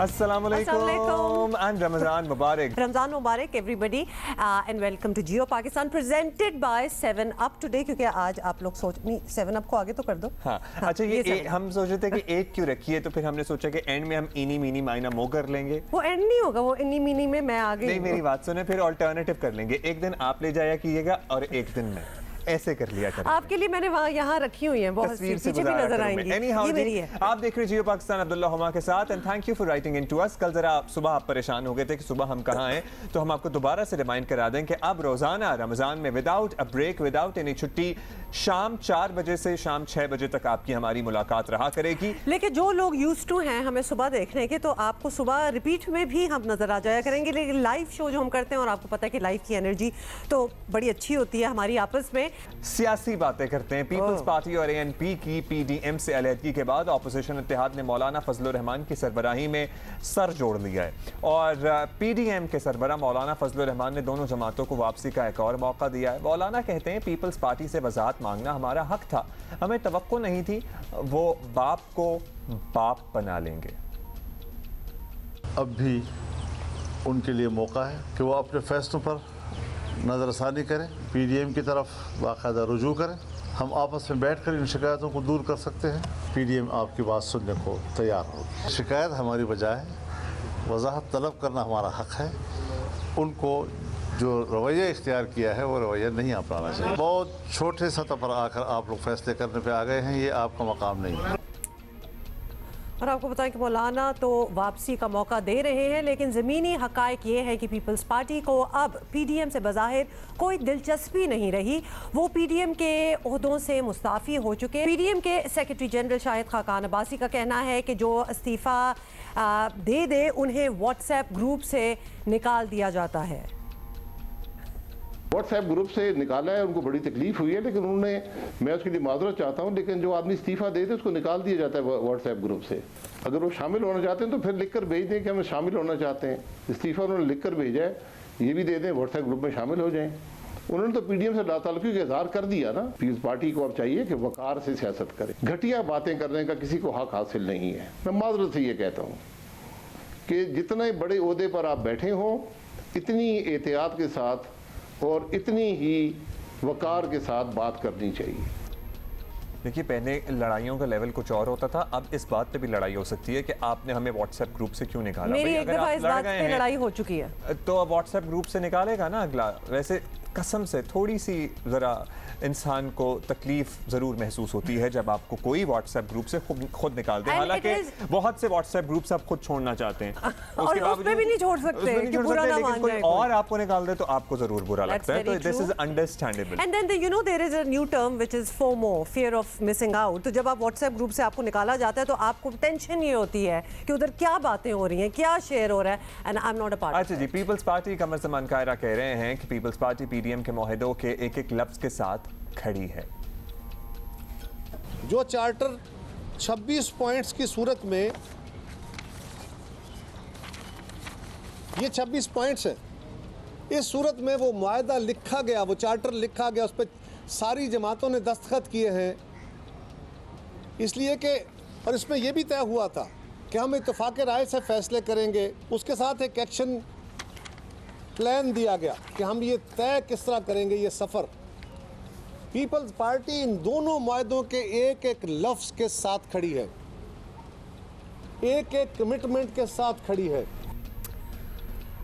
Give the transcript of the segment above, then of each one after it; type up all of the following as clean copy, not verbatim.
अस्सलाम वालेकुम एंड रमजान मुबारक। रमजान मुबारक everybody and welcome to Geo Pakistan presented by 7 up today. क्योंकि आज आप लोग सोच नहीं 7 अप को आगे तो कर दो। हाँ, अच्छा ये हम सोच रहे थे कि 8 क्यों रखी है, तो फिर हमने सोचा कि एंड में हम इनी मीनी माइना मो कर लेंगे। वो एंड नहीं होगा, वो इनी मीनी में मैं आ गई। नहीं, मेरी बात सुने, फिर ऑल्टरनेटिव कर लेंगे। एक दिन आप ले जाया कीजिएगा और एक दिन मैं, ऐसे कर लिया करें। आपके लिए मैंने वहाँ यहाँ रखी हुई हैं, बहुत सी पीछे भी नजर आएंगी। ये मेरी है। आप देख रहे जियो पाकिस्तान अब्दुल्ला हुमा के साथ and thank you for writing in to us. कल जरा सुबह आप परेशान हो गए थे कि सुबह हम कहाँ हैं, तो हम आपको दोबारा से रिमाइंड करा दें कि अब रोजाना रमजान में without a break, without any छुट्टी, शाम 4 बजे से शाम 6 बजे तक आपकी हमारी मुलाकात रहा करेगी। लेकिन जो लोग यूज्ड टू हैं हमें सुबह देखने के, तो आपको सुबह रिपीट में भी हम नजर आ जाया करेंगे। लेकिन लाइव शो जो हम करते हैं, और आपको पता है कि लाइव की एनर्जी तो बड़ी अच्छी होती है हमारी आपस में। सियासी बातें करते हैं। पीपल्स पार्टी और एएनपी की पीडीएम से अलहदगी के बाद ऑपोजिशन इत्तेहाद ने मौलाना फजलुर रहमान की सरबराही में सर जोड़ लिया है और पीडीएम के सरबराह मौलाना फजलुर रहमान ने दोनों जमातों को वापसी का एक और मौका दिया है। मौलाना कहते हैं पीपल्स पार्टी से वजाहत मांगना हमारा हक था, हमें तवक्को नहीं थी, वो बाप को बाप बना लेंगे। अब भी उनके लिए मौका है कि वो अपने फैसलों पर नज़रसानी करें, पीडीएम की तरफ बाकायदा रुजू करें। हम आपस में बैठकर इन शिकायतों को दूर कर सकते हैं। पीडीएम आपकी बात सुनने को तैयार हो। शिकायत हमारी बजाय वजाहत तलब करना हमारा हक है। उनको जो रवैया इख्तियार किया है वो रवैया नहीं अपनाना चाहिए। बहुत छोटे सतह पर आकर आप लोग फैसले करने पर आ गए हैं, ये आपका मकाम नहीं है। और आपको बताएं कि मौलाना तो वापसी का मौका दे रहे हैं, लेकिन ज़मीनी हक़ाइक़ ये है कि पीपल्स पार्टी को अब पीडीएम से बज़ाहिर कोई दिलचस्पी नहीं रही। वो पीडीएम के ओहदों से मुस्ताफ़ी हो चुके। पीडीएम के सेक्रेटरी जनरल शाहिद खाकान अब्बासी का कहना है कि जो इस्तीफ़ा दे उन्हें व्हाट्सएप ग्रुप से निकाल दिया जाता है। व्हाट्सएप ग्रुप से निकाला है, उनको बड़ी तकलीफ हुई है, लेकिन उन्होंने, मैं उसके लिए माजरत चाहता हूं, लेकिन जो आदमी इस्तीफा देते उसको निकाल दिया जाता है व्हाट्सएप ग्रुप से। अगर वो शामिल होना चाहते हैं तो फिर लिख कर भेज दें कि हम शामिल होना चाहते हैं। इस्तीफा उन्होंने लिख कर भेजा है, ये भी दे दें, व्हाट्सएप ग्रुप में शामिल हो जाएं। उन्होंने तो पीडीएम से लाताल्लुकी का इजहार कर दिया ना। पीपल्स पार्टी को अब चाहिए कि वकार से सियासत करे। घटिया बातें करने का किसी को हक हासिल नहीं है। मैं माजरत से ये कहता हूँ कि जितने बड़े ओहदे पर आप बैठे हों, इतनी एहतियात के साथ और इतनी ही वकार के साथ बात करनी चाहिए। देखिए, पहले लड़ाइयों का लेवल कुछ और होता था, अब इस बात पे भी लड़ाई हो सकती है कि आपने हमें व्हाट्सएप ग्रुप से क्यों निकाला। मेरी एक दफा इस बात पे लड़ाई हो चुकी है, तो अब व्हाट्सएप ग्रुप से निकालेगा ना अगला। वैसे कसम से थोड़ी सी ज़रा इंसान को तकलीफ ज़रूर महसूस होती है जब आपको कोई व्हाट्सएप ग्रुप से खुद निकाल दे। हालांकि बहुत से व्हाट्सएप ग्रुप्स आप खुद छोड़ना चाहते हैं, उसके बावजूद भी नहीं छोड़ सकते कि बुरा ना मान जाए। और आपको निकाल दे तो आपको ज़रूर बुरा लगता है। तो this is understandable. And then you know there is a new term which is FOMO, fear of missing out. तो जब आप व्हाट्सएप ग्रुप से आपको निकाला जाता है तो आपको टेंशन ये होती है कि उधर क्या बातें हो रही हैं, क्या शेयर हो रहा है, and I am not a part. अच्छा जी, पीपल्स पार्टी कमर ज़मान कायरा कह रहे हैं कि पीपल्स पार्टी पीडीएम के मुआहदों के एक एक लफ्ज के साथ खड़ी है। जो चार्टर 26 पॉइंट्स की सूरत में, ये 26 पॉइंट्स है, इस सूरत में वो मुआहदा लिखा गया, वो चार्टर लिखा गया, उस पर सारी जमातों ने दस्तखत किए हैं, इसलिए कि, और इसमें यह भी तय हुआ था कि हम इत्तेफाक राय से फैसले करेंगे। उसके साथ एक एक्शन प्लान दिया गया कि हम ये तय किस तरह करेंगे ये सफ़र। पीपल्स पार्टी इन दोनों मुआहदों के एक एक लफ्ज़ के साथ खड़ी है, एक एक कमिटमेंट के साथ खड़ी है।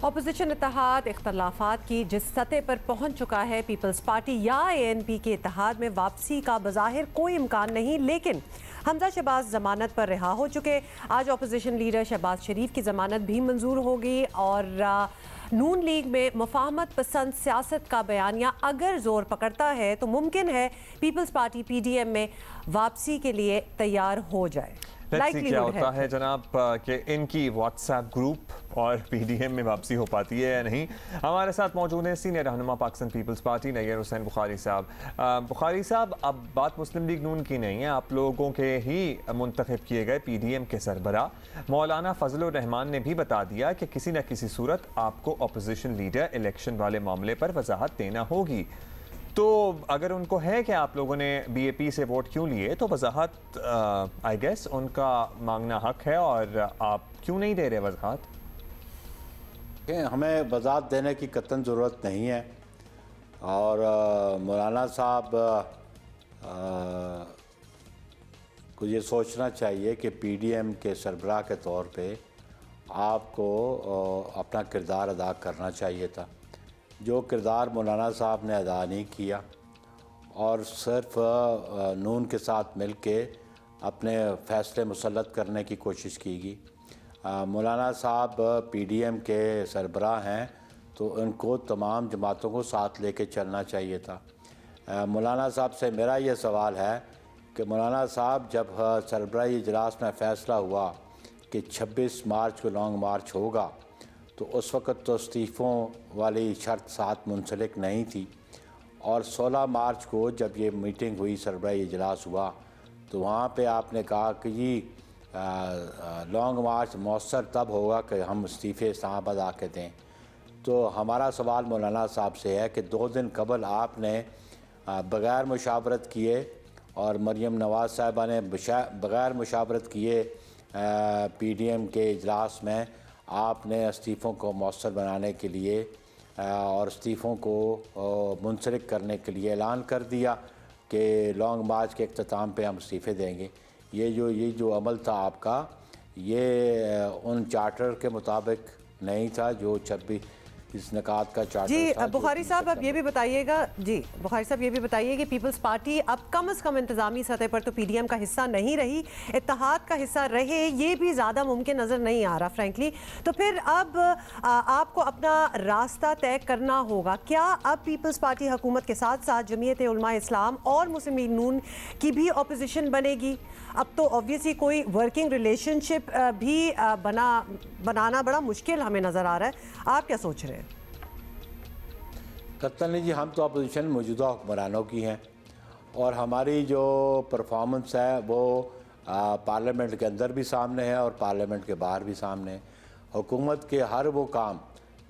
ऑपोजिशन इत्तेहाद इख्तलाफात की जिस सतह पर पहुंच चुका है, पीपल्स पार्टी या एएनपी के इत्तेहाद में वापसी का बज़ाहिर कोई इम्कान नहीं, लेकिन हमजा शहबाज जमानत पर रिहा हो चुके। आज ऑपोजिशन लीडर शहबाज शरीफ की जमानत भी मंजूर होगी और नून लीग में मुफाहमत पसंद सियासत का बयानिया अगर जोर पकड़ता है तो मुमकिन है पीपल्स पार्टी पीडीएम में वापसी के लिए तैयार हो जाए। क्या होता है जनाब कि इनकी व्हाट्सएप ग्रुप और पीडीएम में वापसी हो पाती है या नहीं। हमारे साथ मौजूद हैं सीनियर रहनुमा पाकिस्तान पीपल्स पार्टी नैयर हुसैन बुखारी साहब। बुखारी साहब, अब बात मुस्लिम लीग नून की नहीं है, आप लोगों के ही मुंतखब किए गए पीडीएम के सरबराह मौलाना फजलुर रहमान ने भी बता दिया कि किसी न किसी सूरत आपको अपोजिशन लीडर इलेक्शन वाले मामले पर वजाहत देना होगी। तो अगर उनको है कि आप लोगों ने BAP से वोट क्यों लिए, तो वजाहत आई गेस उनका मांगना हक है, और आप क्यों नहीं दे रहे वजाहत? हमें वजाहत देने की कतई ज़रूरत नहीं है, और मौलाना साहब को ये सोचना चाहिए कि PDM के सरबराह के तौर पे आपको अपना किरदार अदा करना चाहिए था, जो किरदार मौलाना साहब ने अदा नहीं किया, और सिर्फ नून के साथ मिल के अपने फ़ैसले मुसल्लत करने की कोशिश की गई। मौलाना साहब PDM के सरबराह हैं, तो उनको तमाम जमातों को साथ लेके चलना चाहिए था। मौलाना साहब से मेरा ये सवाल है कि मौलाना साहब, जब सरबराही इजलास में फ़ैसला हुआ कि 26 मार्च को लॉन्ग मार्च होगा, तो उस वक़्त तो इस्तीफ़ों वाली शर्त साथ मुंसलिक नहीं थी, और 16 मार्च को जब ये मीटिंग हुई, सरबराही इजलास हुआ, तो वहाँ पे आपने कहा कि जी लॉन्ग मार्च मौसर तब होगा कि हम इस्तीफ़े इस्लामाबाद आके दें। तो हमारा सवाल मौलाना साहब से है कि 2 दिन कबल आपने बग़ैर मुशावरत किए, और मरीम नवाज़ साहिबा ने बग़ैर मुशावरत किए PDM के इजलास में आपने इस्तीफ़ों को मौसर बनाने के लिए और इस्तीफ़ों को मुंसलिक करने के लिए ऐलान कर दिया कि लॉन्ग मार्च के अख्ताम पे हम इस्तीफ़े देंगे। ये जो अमल था आपका, ये उन चार्टर के मुताबिक नहीं था जो 26 इस निकात का चार्टर जी था। बुखारी साहब, अब ये भी बताइएगा, जी बुखारी साहब ये भी बताइए कि पीपल्स पार्टी अब कम से कम इंतजामी सतह पर तो PDM का हिस्सा नहीं रही, इत्तेहाद का हिस्सा रहे, ये भी ज़्यादा मुमकिन नज़र नहीं आ रहा फ्रैंकली। तो फिर अब आपको अपना रास्ता तय करना होगा। क्या अब पीपल्स पार्टी हुकूमत के साथ साथ जमीयत उलमा इस्लाम और मुस्लिम लीग नून की भी अपोजिशन बनेगी? अब तो ऑब्वियसली कोई वर्किंग रिलेशनशिप भी बनाना बड़ा मुश्किल हमें नज़र आ रहा है। आप क्या सोच रहे हैं? कतई नहीं जी, हम तो अपोजिशन मौजूदा हुक्मरानों की हैं, और हमारी जो परफॉर्मेंस है वो पार्लियामेंट के अंदर भी सामने है और पार्लियामेंट के बाहर भी सामने है। हुकूमत के हर वो काम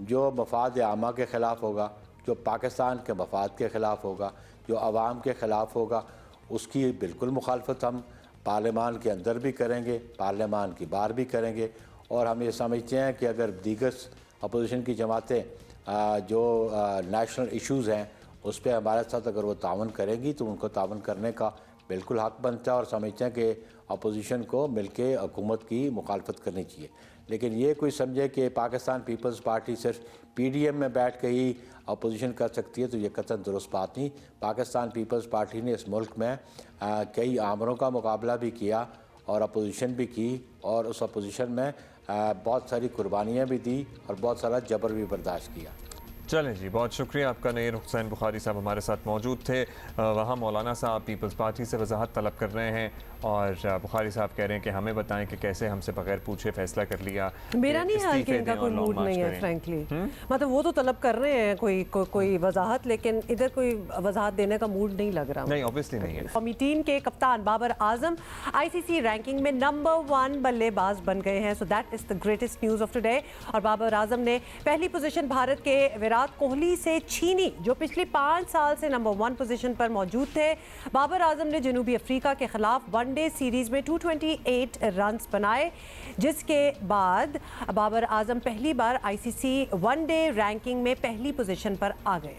जो मफाद आमा के ख़िलाफ़ होगा, जो पाकिस्तान के मफाद के ख़िलाफ़ होगा, जो आवाम के ख़िलाफ़ होगा, उसकी बिल्कुल मुखालफत हम पार्लियामान के अंदर भी करेंगे, पार्लियामान की बाहर भी करेंगे। और हम ये समझते हैं कि अगर दीगर अपोजिशन की जमातें जो नेशनल इश्यूज़ हैं उस पर हमारे साथ अगर वो तावन करेंगी, तो उनको तावन करने का बिल्कुल हक़ बनता है, और समझते हैं कि अपोजिशन को मिलके हुकूमत की मुखालफत करनी चाहिए। लेकिन ये कोई समझे कि पाकिस्तान पीपल्स पार्टी सिर्फ PDM में बैठ के ही अपोजिशन कर सकती है, तो ये कतई दुरुस्त बात नहीं। पाकिस्तान पीपल्स पार्टी ने इस मुल्क में कई आमरों का मुकाबला भी किया और अपोजिशन भी की, और उस अपोजिशन में बहुत सारी कुर्बानियाँ भी दी और बहुत सारा जबर भी बर्दाश्त किया। चलें जी, बहुत शुक्रिया आपका। नईर हुसैन बुखारी साहब हमारे साथ मौजूद थे। वहाँ मौलाना साहब पीपल्स पार्टी से वजाहत तलब कर रहे हैं, और बुखारी साहब कह रहे हैं कि हमें बताएं कि कैसे हमसे बगैर पूछे फैसला कर लिया। मेरा नहीं हाल कि इनका कोई मूड नहीं है फ्रैंकली, मतलब वो तो तलब कर रहे हैं कोई वजाहत, लेकिन इधर कोई वजाहत देने का मूड नहीं लग रहा। नहीं, ऑब्वियसली नहीं है। कौमी टीम के कप्तान बाबर आजम ICC रैंकिंग में नंबर 1 बल्लेबाज बन गए हैं। So that is the greatest news of today. और बाबर आजम ने पहली पोजीशन भारत के विराट कोहली से छीनी, जो पिछले 5 साल से नंबर 1 पोजीशन पर मौजूद थे। बाबर आजम ने जनूबी अफ्रीका के खिलाफ वनडे सीरीज में 228 रन बनाए, जिसके बाद बाबर आजम पहली बार ICC वनडे रैंकिंग में पहली पोजीशन पर आ गए।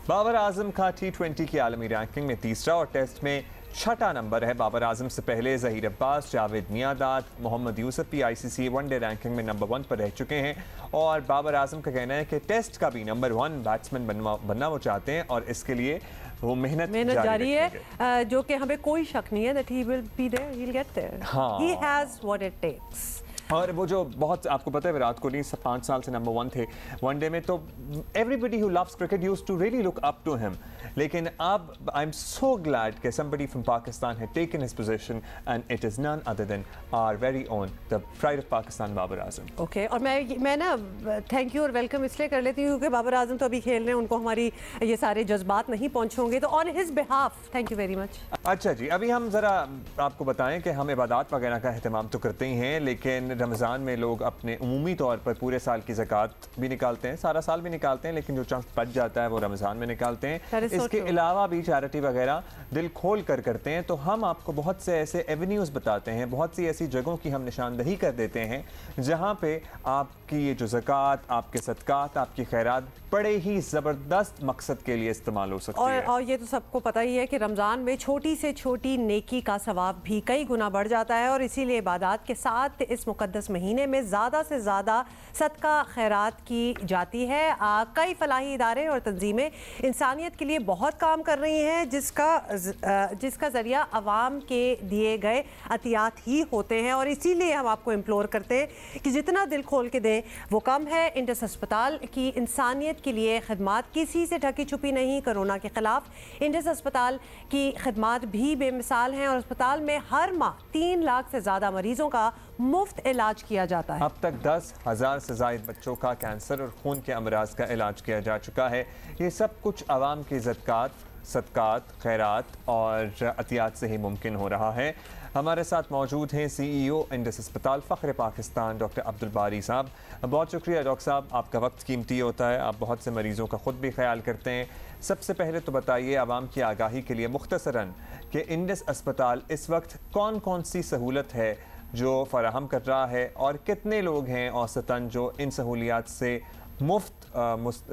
बाबर आजम का T20 की आलमी रैंकिंग में तीसरा और टेस्ट में 6ठा नंबर है। बाबर आजम से पहले जहीर अब्बास, जावेद मियादाद, मोहम्मद यूसुफ भी ICC वनडे रैंकिंग में नंबर 1 पर रह चुके हैं, और बाबर आजम का कहना है कि टेस्ट का भी नंबर 1 बैट्समैन बनना वो चाहते हैं, और इसके लिए वो मेहनत जारी है, जो कि हमें कोई शक नहीं है that he will be there, he'll get there. हाँ। He has what it takes. और वो जो बहुत आपको पता है विराट कोहली 5 साल से नंबर 1 थे वनडे में, तो everybody who loves cricket used to really look up to him. लेकिन अब आई एम सो ग्लैड कि somebody from Pakistan had taken his position, and it is none other than our very own, the pride of Pakistan, Babar Azam. Okay, और मैं ना thank you और welcome इसलिए कर लेती हूँ क्योंकि बाबर आजम तो अभी खेल रहे हैं, उनको हमारी ये सारे जज्बात नहीं पहुँचे होंगे, तो on his behalf thank you very much. अच्छा जी, अभी हम ज़रा आपको बताएं कि हम इबादत वगैरह का अहतमाम तो करते ही हैं, लेकिन रमज़ान में लोग अपने उमूमी तौर पर पूरे साल की ज़कात भी निकालते हैं, सारा साल भी निकालते हैं, लेकिन जो चंक बच जाता है वो रमज़ान में निकालते हैं। इसके अलावा भी चैरिटी वगैरह दिल खोल कर करते हैं। तो हम आपको बहुत से ऐसे एवेन्यूज़ बताते हैं, बहुत सी ऐसी जगहों की हम निशानदही कर देते हैं जहाँ पे आपकी ये जो ज़कात, आपके सदकात, आपकी खैरात बड़े ही ज़बरदस्त मकसद के लिए इस्तेमाल हो सकती है। और ये तो सबको पता ही है कि रमज़ान में छोटी से छोटी नेकी का सवाब भी कई गुना बढ़ जाता है और इसीलिए इबादत के साथ इस मुक़द्दस महीने में ज़्यादा से ज़्यादा सदका खैरात की जाती है। कई फलाही इदारे और तंजीमें इंसानियत के लिए बहुत काम कर रही हैं, जिसका ज़रिया अवाम के दिए गए अतियात ही होते हैं और इसीलिए हम आपको इम्प्लोर करते हैं कि जितना दिल खोल के दें वो कम है। इंडस अस्पताल की इंसानियत के लिए खिदमात किसी से ढकी छुपी नहीं। कोरोना के खिलाफ इंडस अस्पताल की खिदमात भी बेमिसाल हैं और अस्पताल में हर माह 3 लाख से ज़्यादा मरीजों का मुफ्त इलाज किया जाता है। अब तक 10,000 से ज़ायद बच्चों का कैंसर और खून के अमराज का इलाज किया जा चुका है। ये सब कुछ आवाम की ज़कात, सदकात, खैरात और अतियात से ही मुमकिन हो रहा है। हमारे साथ मौजूद हैं CEO इंडस अस्पताल फ़ख्र पाकिस्तान डॉक्टर अब्दुल बारी साहब। बहुत शुक्रिया डॉक्टर साहब, आपका वक्त कीमती होता है, आप बहुत से मरीज़ों का ख़ुद भी ख्याल करते हैं। सबसे पहले तो बताइए आवाम की आगाही के लिए मुख्तसरन कि इंडस अस्पताल इस वक्त कौन कौन सी सहूलत है जो फ़राहम कर रहा है और कितने लोग हैं औसतन जो इन सहूलियात से मुफ्त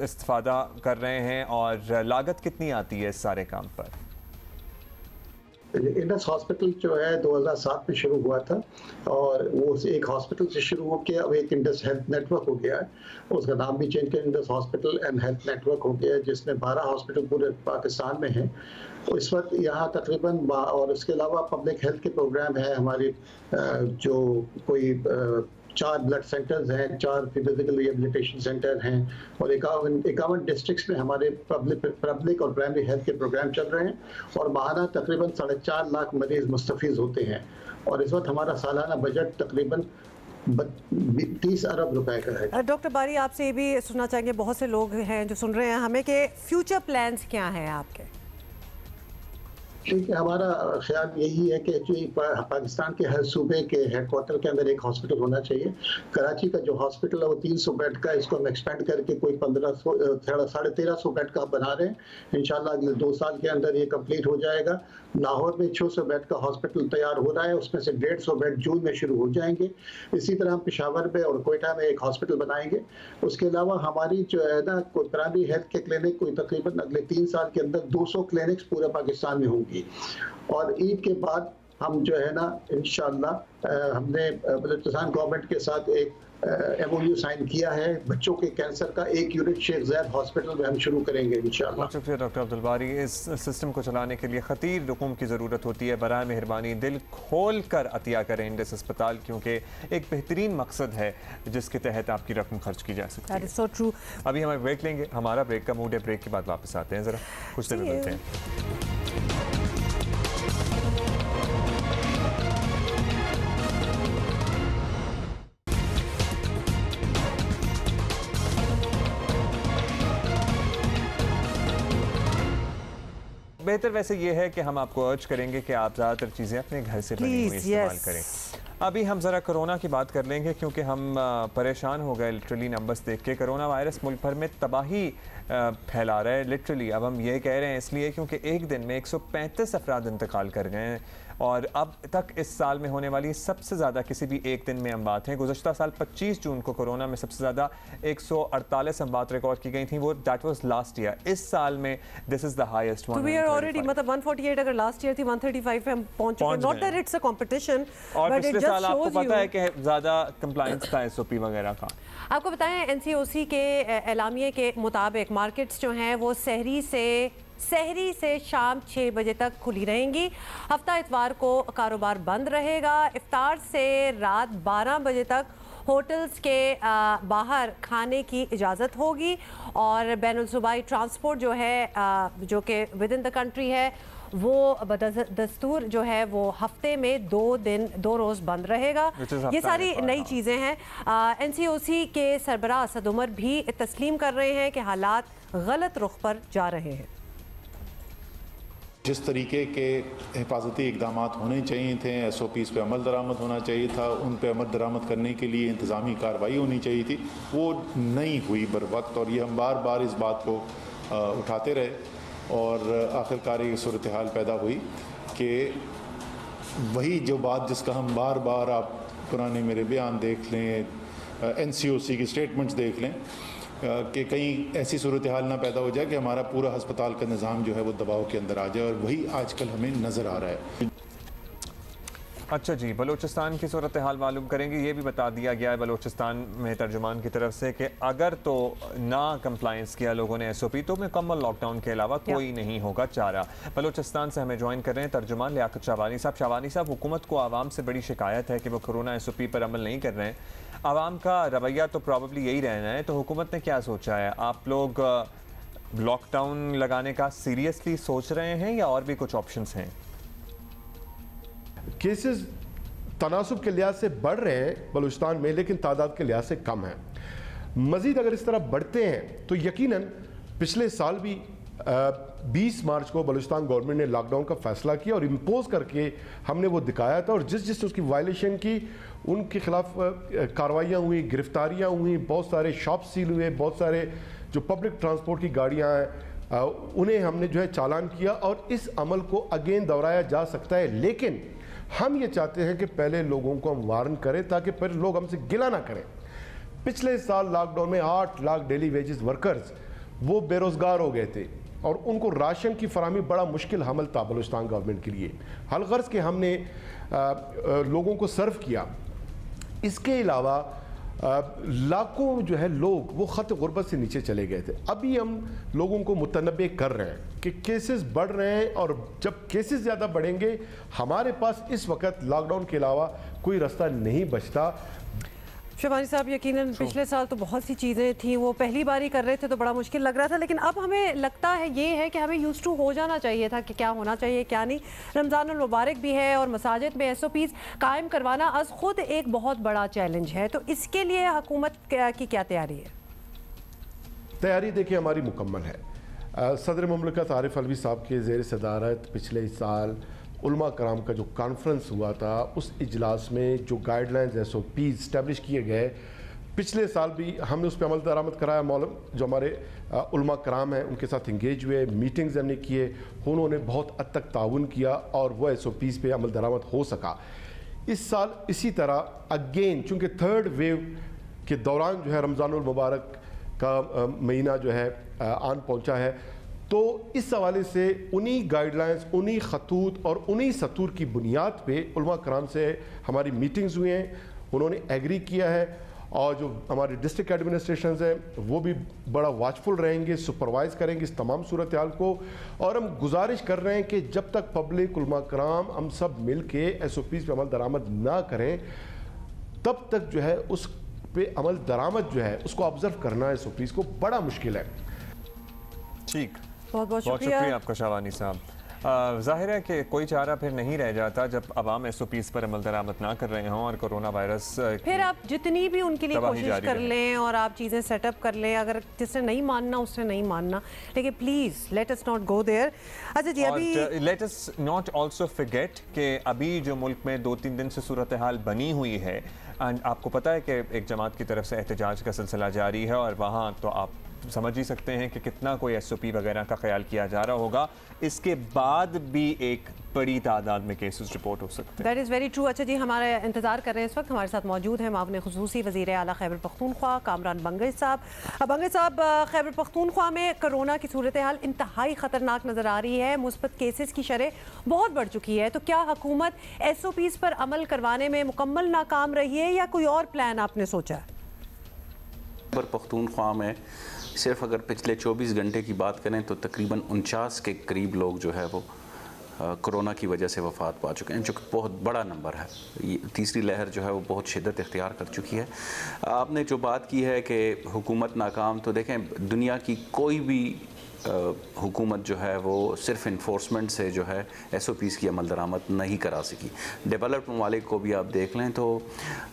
इस्तिफ़ादा कर रहे हैं और लागत कितनी आती है इस सारे काम पर? इंडस हॉस्पिटल जो है 2007 में शुरू हुआ था और वो एक हॉस्पिटल से शुरू होकर अब एक इंडस हेल्थ नेटवर्क हो गया है। उसका नाम भी चेंज किया, Indus hospital and health network हो गया है, जिसमें 12 हॉस्पिटल पूरे पाकिस्तान में हैं। इस वक्त यहाँ तकरीबन और इसके अलावा पब्लिक हेल्थ के प्रोग्राम है हमारी, जो कोई 4 ब्लड सेंटर्स हैं, 4 फिजिकल रिहेबिलिटेशन सेंटर हैं और 51 डिस्ट्रिक्ट्स में हमारे पब्लिक और प्राइमरी हेल्थ के प्रोग्राम चल रहे हैं और माहाना तकरीबन 4.5 लाख मरीज मुस्तफ़ीज़ होते हैं और इस वक्त हमारा सालाना बजट तकरीबन 30 अरब रुपए का है। डॉक्टर बारी, आपसे ये भी सुनना चाहेंगे, बहुत से लोग हैं जो सुन रहे हैं हमें, कि फ्यूचर प्लान्स क्या हैं आपके? ठीक है, हमारा ख्याल यही है कि पाकिस्तान के हर सूबे के हेडक्वार्टर के अंदर एक हॉस्पिटल होना चाहिए। कराची का जो हॉस्पिटल है वो 300 बेड का, इसको हम एक्सपेंड करके कोई 1350 बेड का बना रहे हैं। इंशाल्लाह अगले 2 साल के अंदर ये कंप्लीट हो जाएगा। लाहौर में 600 बेड का हॉस्पिटल तैयार हो रहा है, उसमें से 150 बेड जून में शुरू हो जाएंगे। इसी तरह हम पेशावर में और कोयटा में एक हॉस्पिटल बनाएंगे। उसके अलावा हमारी जो है ना कोई प्राइमरी हेल्थ के क्लिनिक कोई तकरीबन अगले 3 साल के अंदर 200 क्लिनिक्स पूरे पाकिस्तान में होंगी और ईद के बाद हम जो है ना इंशाअल्लाह हमने बलूचिस्तान गवर्नमेंट के साथ एक MOU साइन किया है। बच्चों के कैंसर का 1 यूनिट शेख ज़ैद हॉस्पिटल में हम शुरू करेंगे इंशाअल्लाह। बहुत शुक्रिया डॉक्टर अब्दुल बारी। इस सिस्टम को चलाने के लिए खतीर रकूम की ज़रूरत होती है। बराए मेहरबानी दिल खोल कर अतिया करें इंडस अस्पताल, क्योंकि एक बेहतरीन मकसद है जिसके तहत आपकी रकम खर्च की जा सकती है। so true. अभी हमें ब्रेक लेंगे, हमारा ब्रेक का मूड है, ब्रेक के बाद वापस आते हैं, ज़रा कुछ देर में मिलते हैं। बेहतर वैसे ये है कि हम आपको अर्ज करेंगे कि आप ज़्यादातर चीज़ें अपने घर से बनी हुई इस्तेमाल करें। अभी हम ज़रा कोरोना की बात कर लेंगे, क्योंकि हम परेशान हो गए लिटरली नंबर्स देख के। कोरोना वायरस मुल्क भर में तबाही फैला रहा है लिटरली। अब हम ये कह रहे हैं इसलिए क्योंकि एक दिन में 135 अफराद इंतकाल कर गए हैं और अब तक इस साल में होने वाली सबसे ज़्यादा किसी भी एक दिन में अमवात हैं। गुज़श्ता साल 25 जून को कोरोना में सबसे ज़्यादा 148 अमवात रिकॉर्ड की गई थी, वो दैट वाज लास्ट ईयर। इस साल में this is the highest one. We are already, मतलब 148 अगर लास्ट ईयर थी, 135 पे हम पहुंच चुके हैं। Not that it's a competition, और बट इट पिछले साल जस्ट आपको शोज पता है यू। कि ज़्यादा कंप्लायंस था SOP वगैरह का। आपको बताएं NCOC के एलामिये के मुताबिक मार्केट्स जो हैं वो सहरी से शाम 6 बजे तक खुली रहेंगी। हफ्ता इतवार को कारोबार बंद रहेगा। इफ्तार से रात 12 बजे तक होटल्स के बाहर खाने की इजाज़त होगी और बैनुल-सूबाई ट्रांसपोर्ट जो है जो कि विद इन द कंट्री है वो दस्तूर जो है वो हफ्ते में 2 रोज़ बंद रहेगा। ये सारी नई चीज़ें हैं। NCOC के सरबराह असद उमर भी तस्लीम कर रहे हैं कि हालात गलत रुख पर जा रहे हैं। जिस तरीके के हिफाजती इकदाम होने चाहिए थे, SOPs पे अमल दरामद होना चाहिए था, उन पे अमल दरामद करने के लिए इंतज़ामी कार्रवाई होनी चाहिए थी, वो नहीं हुई बर वक्त। और ये हम बार बार इस बात को उठाते रहे और आखिरकार ये सूरत हाल पैदा हुई कि वही जो बात जिसका हम बार बार, आप पुराने मेरे बयान देख लें, NCOC की स्टेटमेंट्स देख लें, कि कहीं ऐसी सूरत हाल ना पैदा हो जाए कि हमारा पूरा अस्पताल का निज़ाम जो है वो दबाव के अंदर आ जाए, और वही आजकल हमें नज़र आ रहा है। अच्छा जी, बलूचिस्तान की सूरत हाल मालूम करेंगे। ये भी बता दिया गया है बलूचिस्तान में तर्जुमान की तरफ से कि अगर तो ना कंप्लायंस किया लोगों ने SOP तो मुकम्मल लॉकडाउन के अलावा कोई नहीं होगा चारा। बलूचिस्तान से हमें ज्वाइन कर रहे हैं तर्जुमान लियाकत शाहवानी साहब। शाहवानी साहब, हुकूमत को आवाम से बड़ी शिकायत है कि वो कोरोना SOP पर अमल नहीं कर रहे हैं। आवाम का रवैया तो प्रॉब्ली यही रहना है, तो हुकूमत ने क्या सोचा है? आप लोग लॉकडाउन लगाने का सीरियसली सोच रहे हैं या और भी कुछ ऑप्शंस हैं? केसेस तनासुब के लिहाज से बढ़ रहे हैं बलूचिस्तान में, लेकिन तादाद के लिहाज से कम है। मज़ीद अगर इस तरह बढ़ते हैं तो यकीनन पिछले साल भी 20 मार्च को बलूचिस्तान गवर्नमेंट ने लॉकडाउन का फैसला किया और इम्पोज करके हमने वो दिखाया था, और जिस जिस उसकी वायलेशन की उनके खिलाफ कार्रवाइयाँ हुई, गिरफ्तारियाँ हुई, बहुत सारे शॉप सील हुए, बहुत सारे जो पब्लिक ट्रांसपोर्ट की गाड़ियाँ हैं उन्हें हमने जो है चालान किया, और इस अमल को अगेन दोहराया जा सकता है। लेकिन हम ये चाहते हैं कि पहले लोगों को हम वार्न करें ताकि फिर लोग हमसे गिला ना करें। पिछले साल लॉकडाउन में 8 लाख डेली वेजेस वर्कर्स वो बेरोजगार हो गए थे और उनको राशन की फराहमी बड़ा मुश्किल हमल था बलूचिस्तान गवर्नमेंट के लिए। हलगर्ज के हमने लोगों को सर्व किया। इसके अलावा लाखों जो है लोग वो ख़त गुर्बत से नीचे चले गए थे। अभी हम लोगों को मुतनब्बे कर रहे हैं कि केसेस बढ़ रहे हैं, और जब केसेस ज़्यादा बढ़ेंगे हमारे पास इस वक्त लॉकडाउन के अलावा कोई रास्ता नहीं बचता। शाहवानी साहब, यकीनन पिछले साल तो बहुत सी चीज़ें थी, वो पहली बार ही कर रहे थे तो बड़ा मुश्किल लग रहा था, लेकिन अब हमें लगता है ये है कि हमें यूज़ टू हो जाना चाहिए था कि क्या होना चाहिए क्या नहीं। रमज़ानुल मुबारक भी है और मसाजिद में SOPs कायम करवाना अज़ ख़ुद एक बहुत बड़ा चैलेंज है, तो इसके लिए हुकूमत की क्या तैयारी है? तैयारी देखिए हमारी मुकम्मल है। सदर मुमलिकत आरिफ अलवी साहब के ज़ेर सदारत पिछले साल उलमा कराम का जो कॉन्फ्रेंस हुआ था, उस इजलास में जो गाइडलाइंस SOPs इस्टेब्लिश किए गए, पिछले साल भी हमने उस पर अमल दरामद कराया। मौलम जो हमारे उलमा कराम हैं उनके साथ इंगेज हुए, मीटिंग्स हमने किए, उन्होंने बहुत हद तक ताउन किया और वो SOPs पे अमल दरामद हो सका। इस साल इसी तरह अगेन, चूँकि 3rd वेव के दौरान जो है रमज़ानुल मुबारक का महीना जो है आन पहुँचा है, तो इस हवाले से उन्हीं गाइडलाइंस, उन्हीं खतूत और उन्हीं सतूर की बुनियाद पे उलमा कराम से हमारी मीटिंग्स हुई हैं, उन्होंने एग्री किया है, और जो हमारे डिस्ट्रिक्ट एडमिनिस्ट्रेशन हैं वो भी बड़ा वाचफुल रहेंगे, सुपरवाइज़ करेंगे इस तमाम सूरत हाल को। और हम गुजारिश कर रहे हैं कि जब तक पब्लिक, उलमा कराम हम सब मिल के SOPs पे अमल दरामद ना करें, तब तक जो है उस पे अमल दरामद जो है उसको ऑब्जर्व करना SOPs को बड़ा मुश्किल है। ठीक, बहुत बहुत शुक्रिया आपका शाहवानी साहब। जाहिर है कि कोई चारा फिर नहीं रह जाता जब अवाम SOPs पर अमल दरामद ना कर रहे हों और कोरोना वायरस फिर आप जितनी भी उनके लिए कोशिश कर लें और आप चीज़ें सेटअप कर लें, अगर जिसने नहीं मानना उसने नहीं मानना, लेकिन please let us not go there. अच्छा जी, अभी let us not also forget कि अभी जो मुल्क में 2-3 दिन से सूरत हाल बनी हुई है, एंड आपको पता है कि एक जमात की तरफ से एहतजाज का सिलसिला जारी है, और वहाँ तो आप समझ ही सकते हैं कि कितना कोई SOP वगैरह का ख्याल किया जा रहा होगा। इसके बाद भी एक बड़ी तादाद में केसेस रिपोर्ट हो सकते हैं। That is very true. अच्छा जी, हमारे इंतजार कर रहे हैं, इस वक्त हमारे साथ मौजूद हैं मामले खुसूसी वज़ीर आला खैबर पख्तूनख्वा कामरान बंगश साहब। बंगश साहब, खैबर पख्तूनख्वा में कोरोना की सूरत हाल इंतहाई ख़तरनाक नज़र आ रही है, मुस्बत केसेस की शरह बहुत बढ़ चुकी है, तो क्या हुकूमत SOPs पर अमल करवाने में मुकम्मल नाकाम रही है या कोई और प्लान आपने सोचा है? खैबर पख्तूनख्वा में सिर्फ अगर पिछले 24 घंटे की बात करें तो तकरीबन 49 के करीब लोग जो है वो कोरोना की वजह से वफ़ात पा चुके हैं, जो कि बहुत बड़ा नंबर है। ये तीसरी लहर जो है वो बहुत शिद्दत इख्तियार कर चुकी है। आपने जो बात की है कि हुकूमत नाकाम, तो देखें दुनिया की कोई भी हुकूमत जो है वो सिर्फ इन्फोर्समेंट से जो है SOPs की अमल दरामद नहीं करा सकी। डेवलप्ड ममालिक को भी आप देख लें तो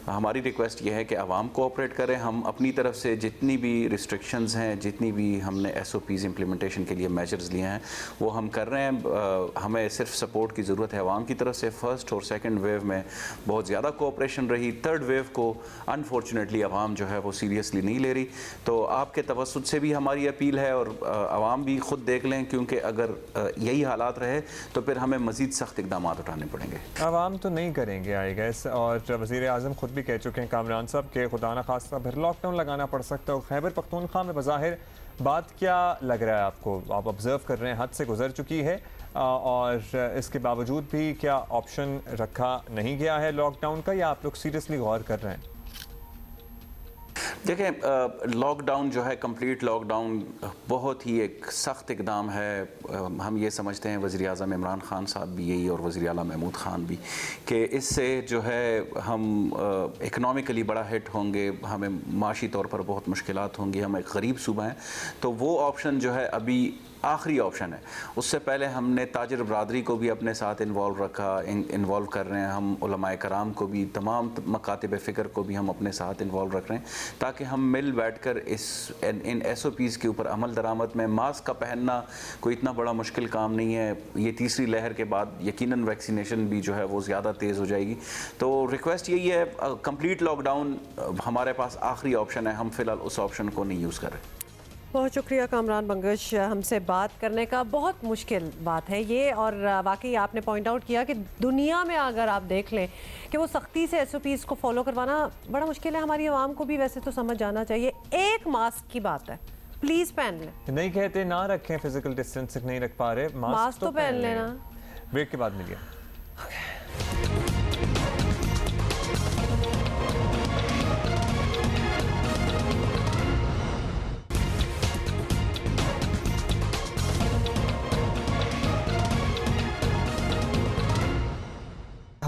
हमारी रिक्वेस्ट ये है कि आवाम कोऑपरेट करें। हम अपनी तरफ से जितनी भी रिस्ट्रिक्शंस हैं, जितनी भी हमने SOPs इम्प्लीमेंटेशन के लिए मेजर्स लिए हैं वो हम कर रहे हैं। हमें सिर्फ सपोर्ट की ज़रूरत है आवाम की तरफ से। फर्स्ट और सेकंड वेव में बहुत ज़्यादा कोऑपरेशन रही, थर्ड वेव को अनफॉर्चुनेटली आवाम जो है वो सीरियसली नहीं ले रही। तो आपके तवस्सुत से भी हमारी अपील है और आवाम भी खुद देख लें, क्योंकि अगर यही हालात रहे तो फिर हमें मज़ीद सख्त इक़दाम उठाने पड़ेंगे। आवाम तो नहीं करेंगे आई गेस, और वज़ीर आज़म खुद भी कह चुके हैं कामरान साहब के खुदा न खास्ता फिर लॉकडाउन लगाना पड़ सकता है। खैबर पख्तूनख्वा में बज़ाहिर बात क्या लग रहा है आपको? आप ऑब्ज़र्व कर रहे हैं हद से गुजर चुकी है और इसके बावजूद भी क्या ऑप्शन रखा नहीं गया है लॉकडाउन का, या आप लोग सीरियसली गौर कर रहे हैं? देखें, लॉकडाउन जो है, कंप्लीट लॉकडाउन बहुत ही एक सख्त इकदाम है। हम ये समझते हैं, वज़ीर आज़म इमरान ख़ान साहब भी यही और वज़ीर आला महमूद ख़ान भी, कि इससे जो है हम इकनॉमिकली बड़ा हिट होंगे, हमें माशी तौर पर बहुत मुश्किलात होंगी, हम एक गरीब सूबा हैं। तो वो ऑप्शन जो है अभी आखिरी ऑप्शन है। उससे पहले हमने ताजिर बरादरी को भी अपने साथ इन्वॉल्व रखा, इन्वॉल्व कर रहे हैं। हम उलमाए कराम को भी, तमाम मकातिब फ़िक्र को भी हम अपने साथ इन्वॉल्व रख रहे हैं, ताकि हम मिल बैठ कर इन SOPs के ऊपर अमल दरामद में। मास्क का पहनना कोई इतना बड़ा मुश्किल काम नहीं है। ये तीसरी लहर के बाद यकीनन वैक्सीनेशन भी जो है वो ज़्यादा तेज़ हो जाएगी। तो रिक्वेस्ट यही है, कंप्लीट लॉकडाउन हमारे पास आखिरी ऑप्शन है, हम फ़िलहाल उस ऑप्शन को नहीं यूज़ कर रहे। बहुत शुक्रिया कामरान बंगश, हमसे बात करने का। बहुत मुश्किल बात है ये, और वाकई आपने पॉइंट आउट किया कि दुनिया में अगर आप देख लें कि वो सख्ती से SOPs को फॉलो करवाना बड़ा मुश्किल है। हमारी आवाम को भी वैसे तो समझ जाना चाहिए। एक मास्क की बात है, प्लीज़ पहन लें। नहीं कहते ना रखें, फिजिकल डिस्टेंसिंग नहीं रख पा रहे, मास्क तो पहन लेना। ब्रेक के बाद मिलिए।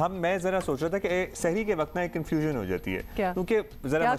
मैं ज़रा सोच रहा था कि सहरी के वक्त ना एक कन्फ्यूजन हो जाती है, क्योंकि ज़रा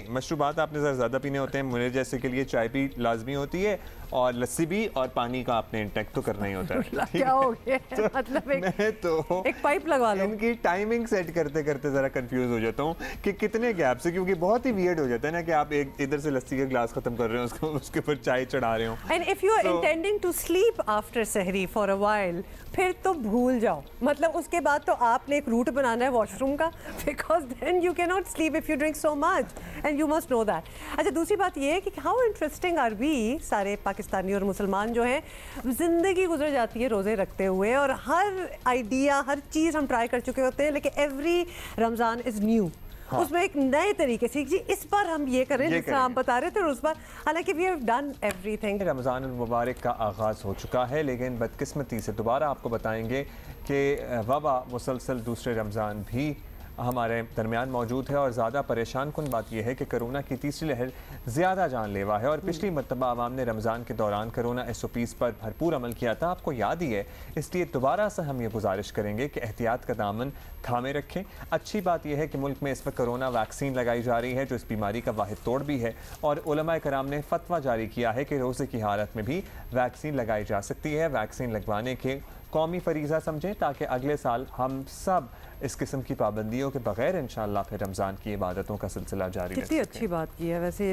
मशरूबात आपने ज़रा ज़्यादा पीने होते हैं। मेरे जैसे के लिए चाय भी लाजमी होती है और लस्सी भी, और पानी का आपने इंटेक तो करना ही होता है। क्या हो गया? मतलब एक पाइप लगवा लो। इनकी टाइमिंग सेट करते करते ज़रा कंफ्यूज हो जाता हूँ कि कितने गैप से, क्योंकि बहुत ही वियर्ड हो जाता है ना कि आप एक इधर से लस्सी का ग्लास खत्म कर रहे हो, उसके ऊपर चाय चढ़ा रहे हो। And if you are intending to sleep after सहरी फॉर अ व्हाइल, फिर तो भूल जाओ। मतलब उसके बाद तो आपने एक रूट बनाना है वॉशरूम का, because then you can not sleep if you drink so much, and you must know that. अच्छा, दूसरी बात ये है कि हाउ इंटरेस्टिंग आर वी, सारे पाकिस्तानी और मुसलमान जो हैं, ज़िंदगी गुजर जाती है रोज़े रखते हुए, और हर आइडिया, हर चीज़ हम ट्राई कर चुके होते हैं, लेकिन एवरी रमज़ान इज़ न्यू। हाँ। उसमें एक नए तरीके से, जी इस बार हम ये करें जिस तरह आप बता रहे थे, और उस बार हालांकि we have done everything. Ramzan मुबारक का आगाज़ हो चुका है, लेकिन बदकिस्मती से दोबारा आपको बताएंगे कि वबा मुसलसल दूसरे रमज़ान भी हमारे दरमियान मौजूद है, और ज़्यादा परेशान कुन बात यह है कि कोरोना की तीसरी लहर ज़्यादा जानलेवा है। और पिछली मरतबा आवाम ने रमज़ान के दौरान कोरोना SOPs पर भरपूर अमल किया था, आपको याद ही है। इसलिए दोबारा से हम ये गुजारिश करेंगे कि एहतियात का दामन थामे रखें। अच्छी बात यह है कि मुल्क में इस वक्त कोरोना वैक्सीन लगाई जा रही है, जो इस बीमारी का वाहिद तोड़ भी है, और उलमाए कराम ने फतवा जारी किया है कि रोज़े की हालत में भी वैक्सीन लगाई जा सकती है। वैक्सीन लगवाने के कौमी फरीज़ा समझें, ताकि अगले साल हम सब इस किस्म की पाबंदियों के बगैर इंशाअल्लाह फिर रमज़ान की इबादतों का सिलसिला जारी रहे। कितनी अच्छी बात की है वैसे।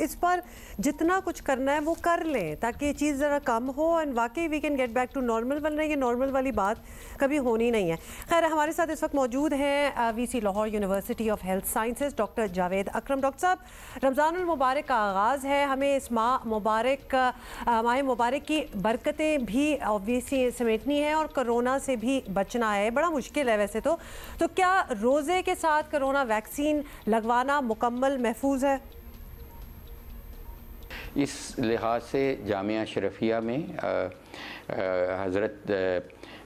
इस पर जितना कुछ करना है वो कर लें, ताकि ये चीज़ ज़रा कम हो, एंड वाकई we can get back to normal. वरना ये नॉर्मल वाली बात कभी होनी नहीं है। खैर, हमारे साथ इस वक्त मौजूद हैं VC Lahore university of health sciences doctor Javed Akram. Doctor साहब, रमज़ानुल मुबारक का आगाज़ है, हमें इस माह मुबारक की बरकतें भी ऑब्वियसली समेटनी है, और कोरोना से भी बचना है। बड़ा मुश्किल है वैसे तो क्या रोज़े के साथ कोरोना वैक्सीन लगवाना मुकम्मल महफूज है? इस लिहाज से जामिया शरफिया में हज़रत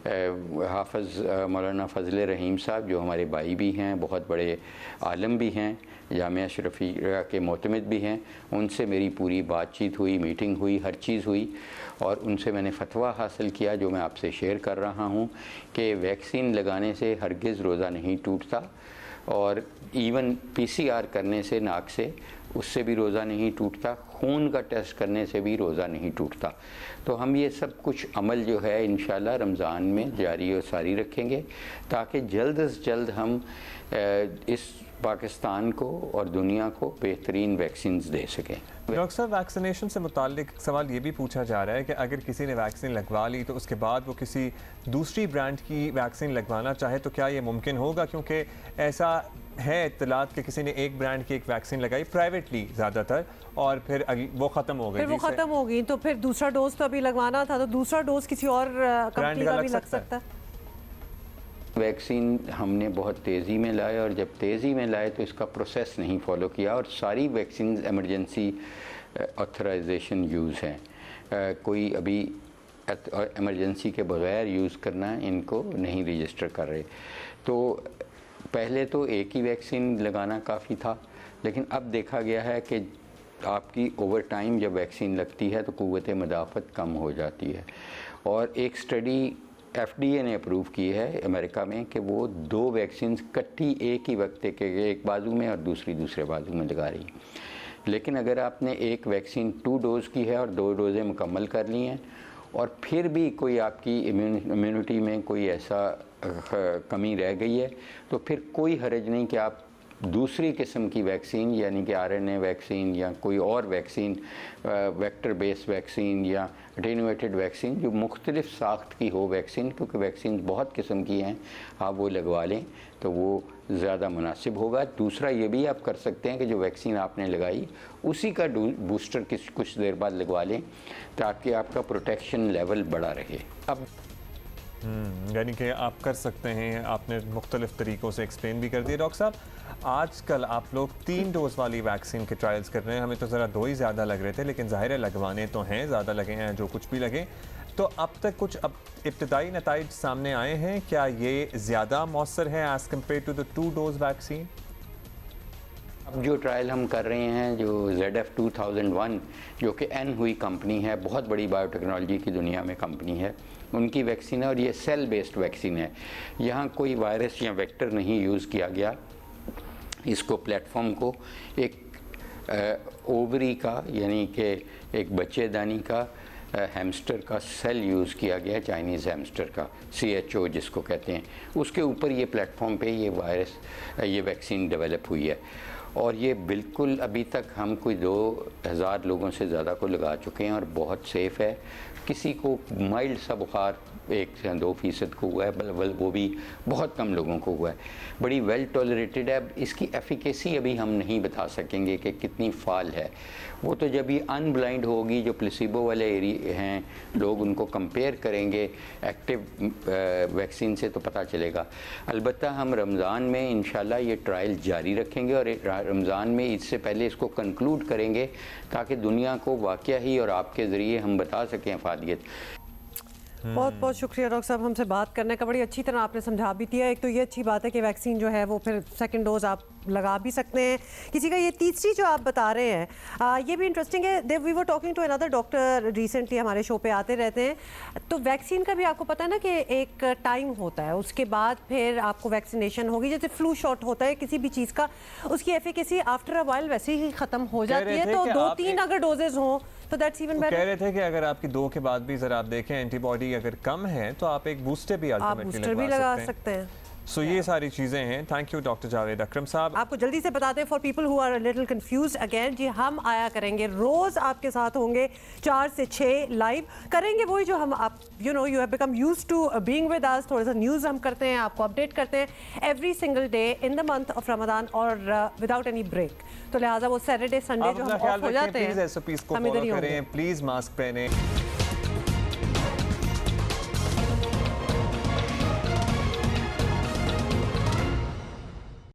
हाफ़िज़ मौलाना फ़ज़ल रहीम साहब, जो हमारे भाई भी हैं, बहुत बड़े आलम भी हैं, जामिया शरफिया के मोतमिद भी हैं, उनसे मेरी पूरी बातचीत हुई, मीटिंग हुई, हर चीज़ हुई, और उनसे मैंने फतवा हासिल किया जो मैं आपसे शेयर कर रहा हूँ कि वैक्सीन लगाने से हरगिज़ रोज़ा नहीं टूटता। और इवन पीसीआर करने से नाक से उससे भी रोज़ा नहीं टूटता, खून का टेस्ट करने से भी रोज़ा नहीं टूटता। तो हम ये सब कुछ अमल जो है इंशाल्लाह रमज़ान में जारी और सारी रखेंगे ताकि जल्द से जल्द हम इस पाकिस्तान को और दुनिया को बेहतरीन वैक्सीन दे सकें। डॉक्टर साहब, वैक्सीनेशन से मुताल्लिक सवाल ये भी पूछा जा रहा है कि अगर किसी ने वैक्सीन लगवा ली तो उसके बाद वो किसी दूसरी ब्रांड की वैक्सीन लगवाना चाहे तो क्या ये मुमकिन होगा? क्योंकि ऐसा है इत्तलात कि किसी ने एक ब्रांड की एक वैक्सीन लगाई प्राइवेटली ज़्यादातर और फिर वो ख़त्म हो गई, फिर वो ख़त्म हो गई, तो फिर दूसरा डोज तो अभी लगवाना था, तो दूसरा डोज किसी और कंपनी का भी लग सकता है। वैक्सीन हमने बहुत तेज़ी में लाए और जब तेज़ी में लाए तो इसका प्रोसेस नहीं फॉलो किया और सारी वैक्सीन एमरजेंसी ऑथराइजेशन यूज़ हैं। कोई अभी एमरजेंसी के बगैर यूज़ करना इनको नहीं रजिस्टर कर रहे। तो पहले तो एक ही वैक्सीन लगाना काफ़ी था, लेकिन अब देखा गया है कि आपकी ओवर टाइम जब वैक्सीन लगती है तो क़ुव्वत मदाफ़त कम हो जाती है। और एक स्टडी FDA ने अप्रूव की है अमेरिका में कि वो 2 वैक्सीन इकट्ठी एक ही वक्त के एक बाजू में और दूसरे बाजू में लगा रही। लेकिन अगर आपने एक वैक्सीन 2 डोज़ की है और 2 डोज़ें मुकम्मल कर ली हैं और फिर भी कोई आपकी इम्यूनिटी में कोई ऐसा कमी रह गई है तो फिर कोई हर्ज नहीं कि आप दूसरी किस्म की वैक्सीन यानी कि RNA वैक्सीन या कोई और वैक्सीन, वेक्टर बेस्ड वैक्सीन या अटेनुएटेड वैक्सीन जो मुख्तलिफ साख्त की हो वैक्सीन, क्योंकि वैक्सीन बहुत किस्म की हैं, आप वो लगवा लें तो वो ज़्यादा मुनासिब होगा। दूसरा ये भी आप कर सकते हैं कि जो वैक्सीन आपने लगाई उसी का बूस्टर कुछ देर बाद लगवा लें ताकि आपका प्रोटेक्शन लेवल बढ़ा रहे। अब यानी कि आप कर सकते हैं, आपने मुख्तलिफ तरीक़ों से एक्सप्लेन भी कर दिया। डॉक्टर साहब, आजकल आप लोग 3 डोज़ वाली वैक्सीन के ट्रायल्स कर रहे हैं, हमें तो ज़रा 2 ही ज़्यादा लग रहे थे, लेकिन ज़ाहिर है लगवाने तो हैं, ज़्यादा लगे हैं जो कुछ भी लगे। तो अब तक कुछ इब्तदाई नताइज सामने आए हैं, क्या ये ज़्यादा मौसर है as compared to the 2 dose vaccine? अब जो ट्रायल हम कर रहे हैं जो ZF2001 जो कि हुई कंपनी है, बहुत बड़ी बायोटेक्नोलॉजी की दुनिया में कंपनी है, उनकी वैक्सीन है और ये सेल बेस्ड वैक्सीन है। यहाँ कोई वायरस या वेक्टर नहीं यूज़ किया गया। इसको प्लेटफॉर्म को एक ओवरी का यानी कि एक बच्चेदानी का हैमस्टर का सेल यूज़ किया गया, चाइनीज़ हैमस्टर का CHO जिसको कहते हैं, उसके ऊपर ये प्लेटफॉर्म पे ये वैक्सीन डेवलप हुई है। और ये बिल्कुल अभी तक हम कोई 2000 लोगों से ज़्यादा को लगा चुके हैं और बहुत सेफ़ है। किसी को माइल्ड सा बुखार 1 से 2% को हुआ है, बल्कि वो भी बहुत कम लोगों को हुआ है। बड़ी वेल टॉलरेटेड है। इसकी एफिकेसी अभी हम नहीं बता सकेंगे कि कितनी फाल है, वो तो जब ये अनब्लाइंड होगी, जो प्लेसिबो वाले एरिया हैं लोग उनको कंपेयर करेंगे एक्टिव वैक्सीन से तो पता चलेगा। अलबत्ता हम रमज़ान में इंशाल्लाह ये ट्रायल जारी रखेंगे और रमज़ान में इससे पहले इसको कंक्लूड करेंगे ताकि दुनिया को वाक़या ही और आपके ज़रिए हम बता सकें अफादियत। बहुत बहुत शुक्रिया डॉक्टर साहब, हमसे बात करने का बड़ी अच्छी तरह आपने समझा भी दिया। एक तो ये अच्छी बात है कि वैक्सीन जो है वो फिर 2nd डोज आप लगा भी सकते हैं किसी का। ये तीसरी जो आप बता रहे हैं ये भी इंटरेस्टिंग है। We were talking to another doctor recently, हमारे शो पे आते रहते हैं। तो वैक्सीन का भी आपको पता है ना कि एक टाइम होता है, उसके बाद फिर आपको वैक्सीनेशन होगी। जैसे फ्लू शॉट होता है किसी भी चीज़ का, उसकी एफिकेसी आफ्टर अ वाइल वैसे ही ख़त्म हो जाती है। तो 2-3 अगर डोजेज हों तो दैट्स इवन बेटर। कह रहे थे कि अगर आपकी 2 के बाद भी ज़रा आप देखें एंटीबॉडी अगर कम है तो आप एक बूस्टर भी अल्टीमेटली लगा सकते हैं। सो ये सारी चीज़ें हैं। Thank you doctor Javed Akram साहब। आपको जल्दी से बताते हैं for people who are a little confused again, जी हम आया करेंगे रोज़ आपके साथ होंगे 4 से 6 लाइव करेंगे वही जो हम आप you have become used to being with us. थोड़ा सा न्यूज़ हम करते हैं, आपको अपडेट करते हैं every single day in the month of Ramzan और विदाउट एनी ब्रेक। तो लिहाजा वो सैटरडे संडे जो हम ऑफ हो जाते हैं, प्लीज़ SOPs को फॉलो करें, प्लीज़ मास्क पहने।